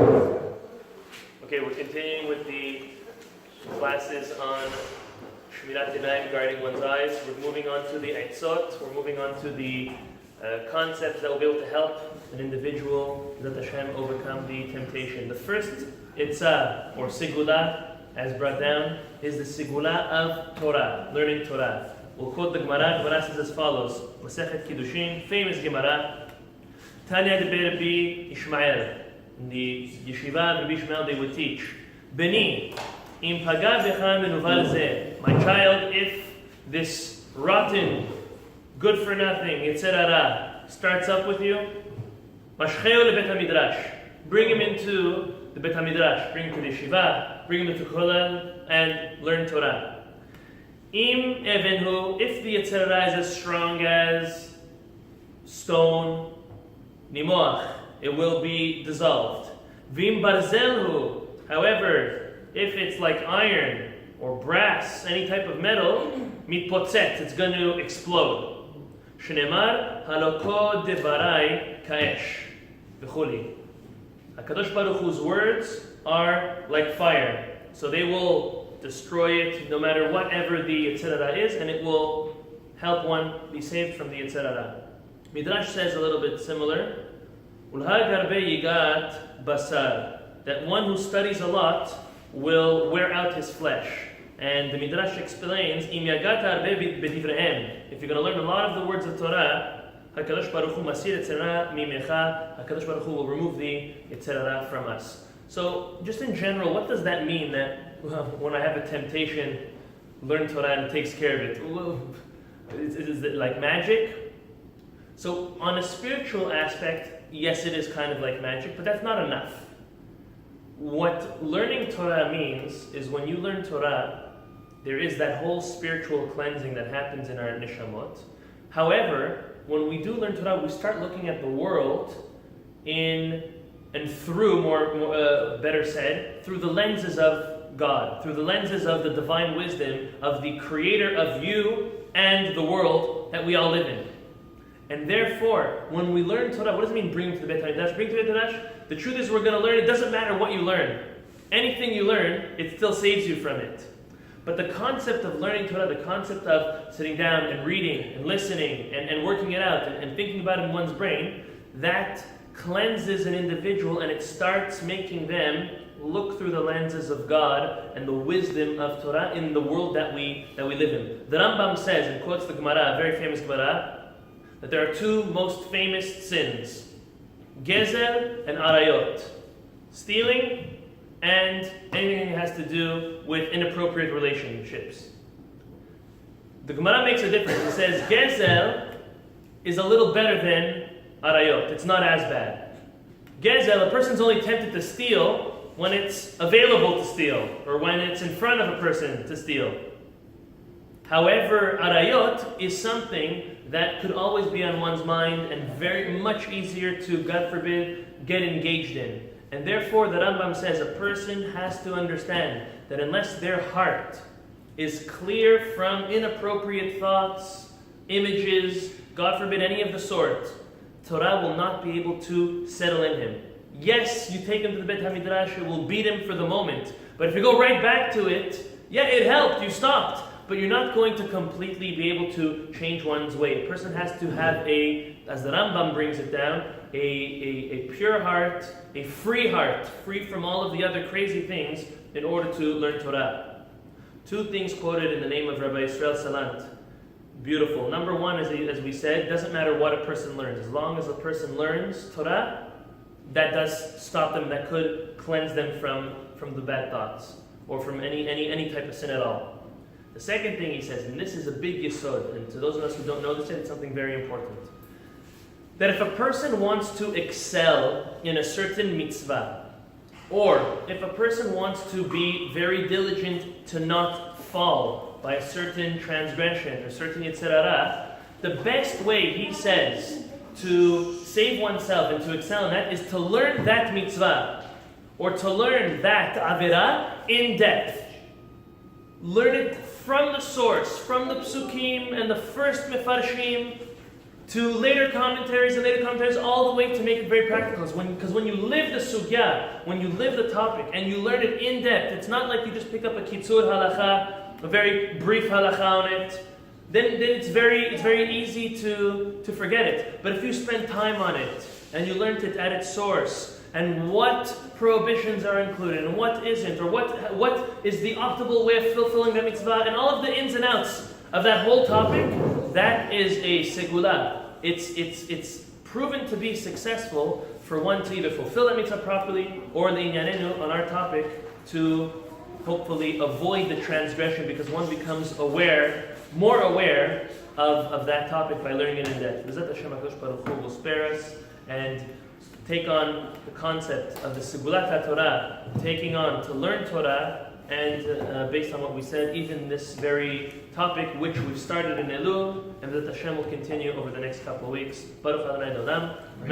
Okay, we're continuing with the classes on Shemirat Enayim, guarding one's eyes. We're moving on to the Eitzot. We're moving on to the concepts that will be able to help an individual, that Hashem, overcome the temptation. The first Eitzah, or Sigula, as brought down, is the Sigula of Torah, learning Torah. We'll quote the Gemara. Gemara says as follows: Masechet Kiddushin, famous Gemara. Tanya de Rabbi Ishmael. In the yeshiva, Rabbi Ishmael, they would teach, Beni, im paga becha menuval zeh. My child, if this rotten, good for nothing, etc., starts up with you, mashcheo lebet hamidrash. Bring him into the bet hamidrash. Bring him to the yeshiva. Bring him into kollel and learn Torah. Im evenhu, if the etc. is as strong as stone, nimoach, it will be dissolved. Vim barzelhu, however, if it's like iron or brass, any type of metal, mitpotzet, it's going to explode. Shnemar haloko devarai kaesh v'chuli. HaKadosh Baruch Hu's words are like fire, so they will destroy it no matter whatever the Yetzirah is, and it will help one be saved from the Yetzirah. Midrash says a little bit similar. That one who studies a lot will wear out his flesh. And the Midrash explains, if you're going to learn a lot of the words of Torah, HaKadosh Baruch Hu masir etzera mimecha, HaKadosh Baruch Hu will remove the etzera from us. So, just in general, what does that mean that when I have a temptation, learn Torah and it takes care of it? Is it like magic? So, on a spiritual aspect, yes, it is kind of like magic, but that's not enough. What learning Torah means is when you learn Torah, there is that whole spiritual cleansing that happens in our neshamot. However, when we do learn Torah, we start looking at the world better said, through the lenses of God, through the lenses of the divine wisdom of the creator of you and the world that we all live in. And therefore, when we learn Torah, what does it mean bring to the Beit HaMikdash? Bring to the Beit HaMikdash? The truth is we're going to learn, it doesn't matter what you learn. Anything you learn, it still saves you from it. But the concept of learning Torah, the concept of sitting down and reading and listening and working it out and thinking about it in one's brain, that cleanses an individual and it starts making them look through the lenses of God and the wisdom of Torah in the world that we live in. The Rambam says, and quotes the Gemara, a very famous Gemara, that there are two most famous sins, Gezer and Arayot, stealing and anything that has to do with inappropriate relationships. The Gemara makes a difference. It says Gezer is a little better than Arayot. It's not as bad. Gezer, a person's only tempted to steal when it's available to steal, or when it's in front of a person to steal. However, Arayot is something that could always be on one's mind and very much easier to, God forbid, get engaged in. And therefore, the Rambam says a person has to understand that unless their heart is clear from inappropriate thoughts, images, God forbid any of the sort, Torah will not be able to settle in him. Yes, you take him to the Beit HaMidrash, it will beat him for the moment. But if you go right back to it, yeah, it helped, you stopped. But you're not going to completely be able to change one's way. A person has to have as the Rambam brings it down, a pure heart, a free heart, free from all of the other crazy things in order to learn Torah. Two things quoted in the name of Rabbi Yisrael Salant. Beautiful. Number one, as we said, doesn't matter what a person learns. As long as a person learns Torah, that does stop them, that could cleanse them from the bad thoughts or from any type of sin at all. The second thing he says, and this is a big yesod, and to those of us who don't know this yet, it's something very important, that if a person wants to excel in a certain mitzvah, or if a person wants to be very diligent to not fall by a certain transgression or certain yitzhara, the best way, he says, to save oneself and to excel in that is to learn that mitzvah, or to learn that avera in depth. Learn it from the source, from the psukim and the first mefarshim, to later commentaries and later commentaries, all the way to make it very practical. Because when you live the sugya, when you live the topic, and you learn it in depth, it's not like you just pick up a kitzur halacha, a very brief halacha on it. Then it's very easy to forget it. But if you spend time on it and you learned it at its source, and what prohibitions are included and what isn't, or what is the optimal way of fulfilling the mitzvah, and all of the ins and outs of that whole topic, that is a segula. It's proven to be successful for one to either fulfill that mitzvah properly, or l'inyanenu, on our topic, to hopefully avoid the transgression, because one becomes more aware of that topic by learning it in depth. B'ezrat Hashem, HaKadosh Baruch Hu will spare us and take on the concept of the Segulat HaTorah, taking on to learn Torah, and based on what we said, even this very topic, which we've started in Elul, and that Hashem will continue over the next couple of weeks. Baruch Adonai Olam. Amen.